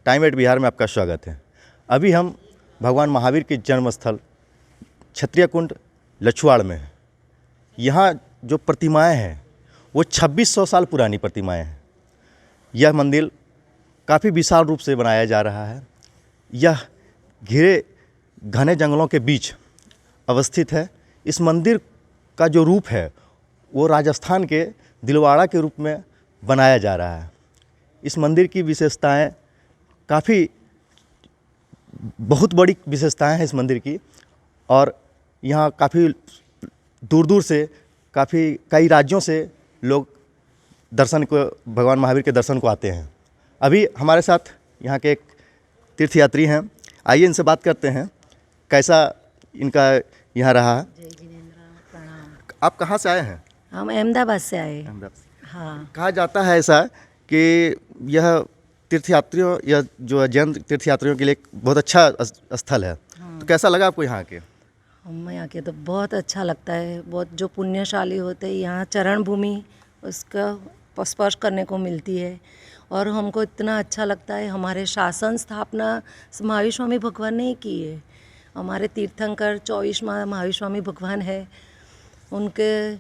Time eight Bihar में आपका स्वागत है। अभी हम भगवान महावीर के जन्म स्थल क्षत्रिय कुंड लछवाड़ में हैं। यहाँ जो प्रतिमाएं हैं वो 2600 साल पुरानी प्रतिमाएं हैं। यह मंदिर काफ़ी विशाल रूप से बनाया जा रहा है। यह घिरे घने जंगलों के बीच अवस्थित है। इस मंदिर का जो रूप है वो राजस्थान के दिलवाड़ा के रूप में बनाया जा रहा है। इस मंदिर की विशेषताएं काफ़ी बहुत बड़ी विशेषताएं हैं इस मंदिर की, और यहाँ काफ़ी दूर दूर से कई राज्यों से लोग दर्शन को, भगवान महावीर के दर्शन को आते हैं। अभी हमारे साथ यहाँ के एक तीर्थयात्री हैं, आइए इनसे बात करते हैं कैसा इनका यहाँ रहा। जय जिनेंद्र, प्रणाम। आप कहाँ से आए हैं? हम अहमदाबाद से आए। अहमदाबाद से। हाँ, कहा जाता है ऐसा कि यह तीर्थयात्रियों या जो जैन तीर्थयात्रियों के लिए एक बहुत अच्छा स्थल है। तो कैसा लगा आपको यहाँ के? हम यहाँ के तो बहुत अच्छा लगता है। बहुत जो पुण्यशाली होते हैं यहाँ चरण भूमि उसका स्पर्श करने को मिलती है, और हमको इतना अच्छा लगता है। हमारे शासन स्थापना महावीर स्वामी भगवान ने ही की है। हमारे तीर्थंकर 24वां महावीर स्वामी भगवान है। उनके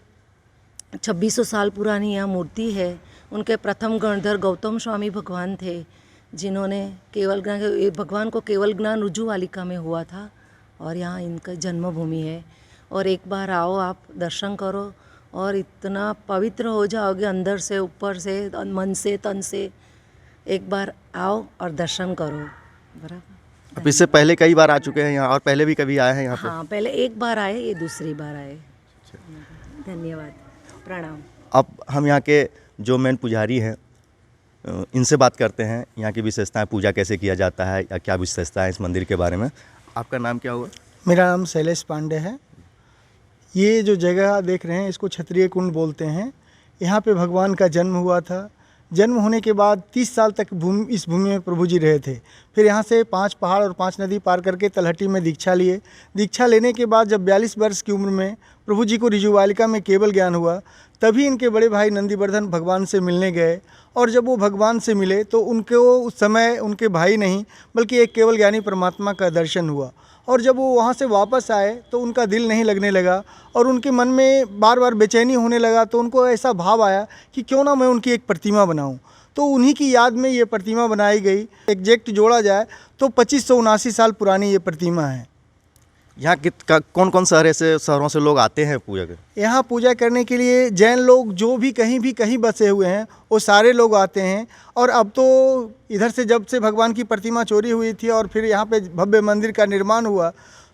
2600 साल पुरानी यहाँ मूर्ति है। उनके प्रथम गणधर गौतम स्वामी भगवान थे, जिन्होंने केवल ज्ञान, भगवान को केवल ज्ञान रुजुवालिका में हुआ था, और यहाँ इनका जन्मभूमि है। और एक बार आओ, आप दर्शन करो और इतना पवित्र हो जाओगे अंदर से, ऊपर से, मन से, तन से। एक बार आओ और दर्शन करो। बराबर। आप इससे पहले कई बार आ चुके हैं यहाँ, और पहले भी कभी आए हैं यहाँ पे? हाँ, पहले एक बार आए, ये दूसरी बार आए। धन्यवाद, प्रणाम। अब हम यहाँ के जो मेन पुजारी हैं इनसे बात करते हैं, यहाँ की विशेषताएं, पूजा कैसे किया जाता है या क्या विशेषता है इस मंदिर के बारे में। आपका नाम क्या हुआ? मेरा नाम शैलेश पांडे है। ये जो जगह देख रहे हैं इसको क्षत्रिय कुंड बोलते हैं। यहाँ पे भगवान का जन्म हुआ था। जन्म होने के बाद 30 साल तक इस भूमि में प्रभु जी रहे थे। फिर यहाँ से 5 पहाड़ और 5 नदी पार करके तलहटी में दीक्षा लिए। दीक्षा लेने के बाद जब 42 वर्ष की उम्र में प्रभु जी को ऋजुवालिका में केवल ज्ञान हुआ, तभी इनके बड़े भाई नंदीवर्धन भगवान से मिलने गए। और जब वो भगवान से मिले तो उनको उस समय उनके भाई नहीं बल्कि एक केवल ज्ञानी परमात्मा का दर्शन हुआ। और जब वो वहाँ से वापस आए तो उनका दिल नहीं लगने लगा, और उनके मन में बार बार बेचैनी होने लगा। तो उनको ऐसा भाव आया कि क्यों ना मैं उनकी एक प्रतिमा बनाऊं। तो उन्हीं की याद में ये प्रतिमा बनाई गई। एग्जैक्ट जोड़ा जाए तो 2579 साल पुरानी ये प्रतिमा है। यहाँ कौन कौन शहरों से लोग आते हैं पूजा कर? यहाँ पूजा करने के लिए जैन लोग जो भी कहीं बसे हुए हैं वो सारे लोग आते हैं। और अब तो इधर से जब से भगवान की प्रतिमा चोरी हुई थी और फिर यहाँ पे भव्य मंदिर का निर्माण हुआ,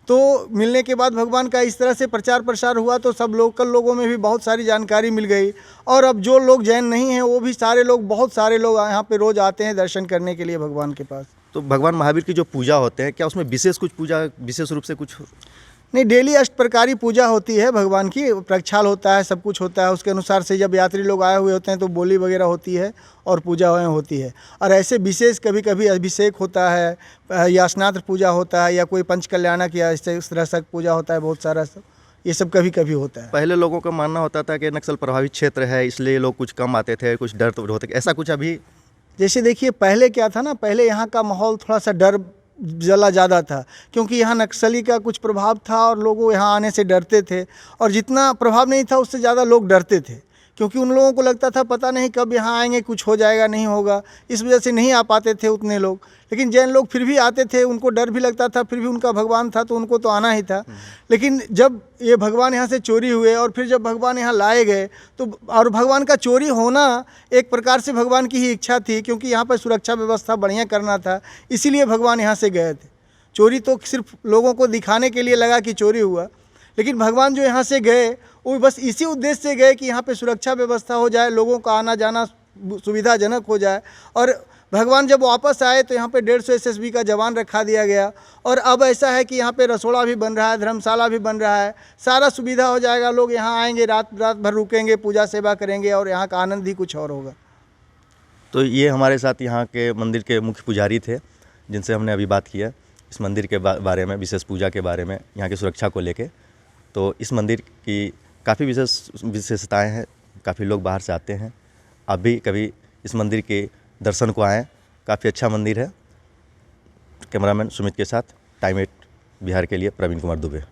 तो मिलने के बाद भगवान का इस तरह से प्रचार प्रसार हुआ, तो सब लोकल लोगों में भी बहुत सारी जानकारी मिल गई। और अब जो लोग जैन नहीं हैं वो भी सारे लोग, बहुत सारे लोग यहाँ पे रोज़ आते हैं दर्शन करने के लिए भगवान के पास। तो भगवान महावीर की जो पूजा होते हैं, क्या उसमें विशेष कुछ पूजा विशेष रूप से कुछ? नहीं, डेली अष्टप्रकारी पूजा होती है भगवान की। प्रक्षाल होता है, सब कुछ होता है। उसके अनुसार से जब यात्री लोग आए हुए होते हैं तो बोली वगैरह होती है और पूजा होती है। और ऐसे विशेष कभी कभी अभिषेक होता है या स्नात्र पूजा होता है या कोई पंच कल्याणक या इस तरह से पूजा होता है। बहुत सारा सब ये सब कभी कभी होता है। पहले लोगों का मानना होता था कि नक्सल प्रभावित क्षेत्र है इसलिए लोग कुछ कम आते थे, कुछ डर तो होते, ऐसा कुछ अभी? जैसे देखिए, पहले क्या था ना, पहले यहाँ का माहौल थोड़ा सा डर जला ज़्यादा था, क्योंकि यहाँ नक्सली का कुछ प्रभाव था और लोग यहाँ आने से डरते थे। और जितना प्रभाव नहीं था उससे ज़्यादा लोग डरते थे, क्योंकि उन लोगों को लगता था पता नहीं कब यहाँ आएंगे, कुछ हो जाएगा, नहीं होगा। इस वजह से नहीं आ पाते थे उतने लोग। लेकिन जैन लोग फिर भी आते थे, उनको डर भी लगता था, फिर भी उनका भगवान था तो उनको तो आना ही था। लेकिन जब ये भगवान यहाँ से चोरी हुए और फिर जब भगवान यहाँ लाए गए, तो और भगवान का चोरी होना एक प्रकार से भगवान की ही इच्छा थी, क्योंकि यहाँ पर सुरक्षा व्यवस्था बढ़िया करना था, इसीलिए भगवान यहाँ से गए थे। चोरी तो सिर्फ लोगों को दिखाने के लिए लगा कि चोरी हुआ, लेकिन भगवान जो यहाँ से गए वो बस इसी उद्देश्य से गए कि यहाँ पे सुरक्षा व्यवस्था हो जाए, लोगों का आना जाना सुविधाजनक हो जाए। और भगवान जब वापस आए तो यहाँ पे 150 एसएसबी का जवान रखा दिया गया। और अब ऐसा है कि यहाँ पे रसोड़ा भी बन रहा है, धर्मशाला भी बन रहा है, सारा सुविधा हो जाएगा। लोग यहाँ आएंगे, रात भर रुकेंगे, पूजा सेवा करेंगे और यहाँ का आनंद ही कुछ और होगा। तो ये हमारे साथ यहाँ के मंदिर के मुख्य पुजारी थे जिनसे हमने अभी बात किया इस मंदिर के बारे में, विशेष पूजा के बारे में, यहाँ की सुरक्षा को लेके। तो इस मंदिर की काफ़ी विशेषताएं हैं, काफ़ी लोग बाहर से आते हैं। आप भी कभी इस मंदिर के दर्शन को आएँ, काफ़ी अच्छा मंदिर है। कैमरामैन सुमित के साथ टाइम 8 बिहार के लिए प्रवीण कुमार दुबे।